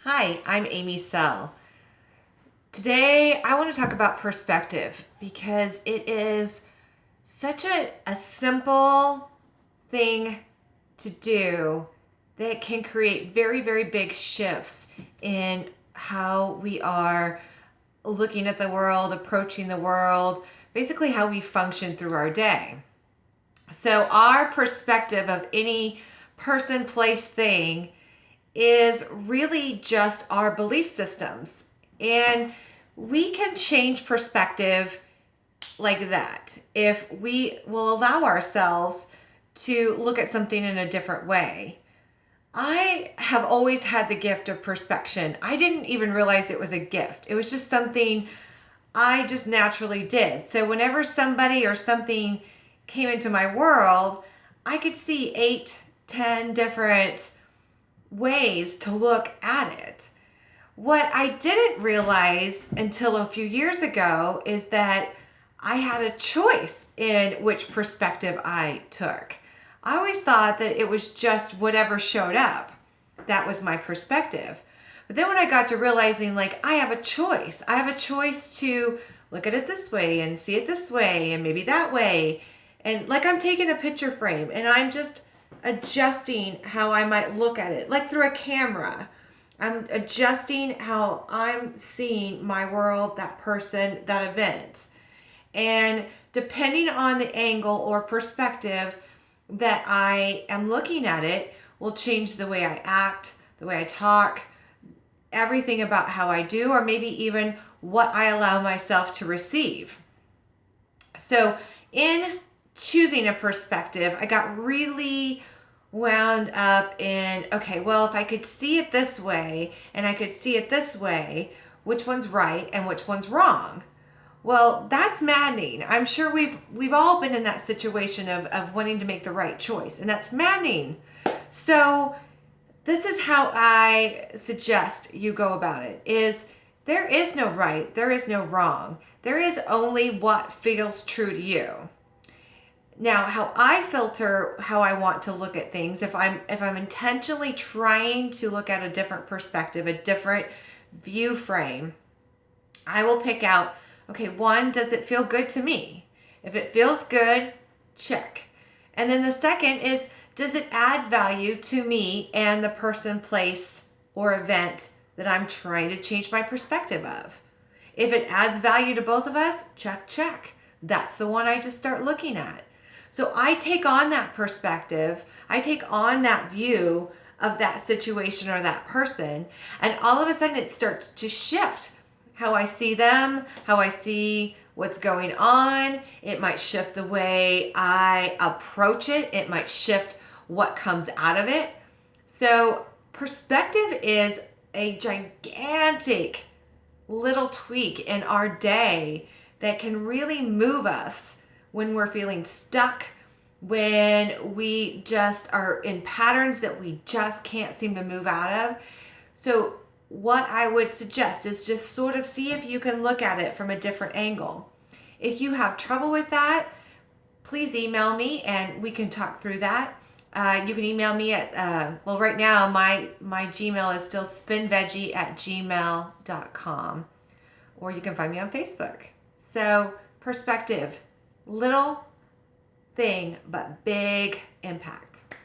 Hi, I'm Amy Sell. Today I want to talk about perspective because it is such a simple thing to do that can create very, very big shifts in how we are looking at the world, approaching the world, basically how we function through our day. So, our perspective of any person, place, thing is really just our belief systems. And we can change perspective like that if we will allow ourselves to look at something in a different way. I have always had the gift of perspection. I didn't even realize it was a gift. It was just something I just naturally did. So whenever somebody or something came into my world, I could see 8, 10 different ways to look at it. What I didn't realize until a few years ago is that I had a choice in which perspective I took. I always thought that it was just whatever showed up. That was my perspective. But then when I got to realizing, like, I have a choice. I have a choice to look at it this way and see it this way and maybe that way. And like I'm taking a picture frame and I'm just adjusting how I might look at it, like through a camera. I'm adjusting how I'm seeing my world, that person, that event. And depending on the angle or perspective that I am looking at it will change the way I act, the way I talk, everything about how I do, or maybe even what I allow myself to receive. So in choosing a perspective, I got really wound up in, okay, well, if I could see it this way and I could see it this way, which one's right and which one's wrong? Well, that's maddening. I'm sure we've all been in that situation of wanting to make the right choice, and that's maddening. So this is how I suggest you go about it, is there is no right, there is no wrong. There is only what feels true to you. Now, how I filter how I want to look at things, if I'm intentionally trying to look at a different perspective, a different view frame, I will pick out, okay, one, does it feel good to me? If it feels good, check. And then the second is, does it add value to me and the person, place, or event that I'm trying to change my perspective of? If it adds value to both of us, check, check. That's the one I just start looking at. So I take on that perspective, I take on that view of that situation or that person, and all of a sudden it starts to shift how I see them, how I see what's going on. It might shift the way I approach it. It might shift what comes out of it. So perspective is a gigantic little tweak in our day that can really move us when we're feeling stuck, when we just are in patterns that we just can't seem to move out of. So what I would suggest is just sort of see if you can look at it from a different angle. If you have trouble with that, please email me and we can talk through that. You can email me at, right now my Gmail is still spinveggie@gmail.com, or you can find me on Facebook. So perspective, little thing, but big impact.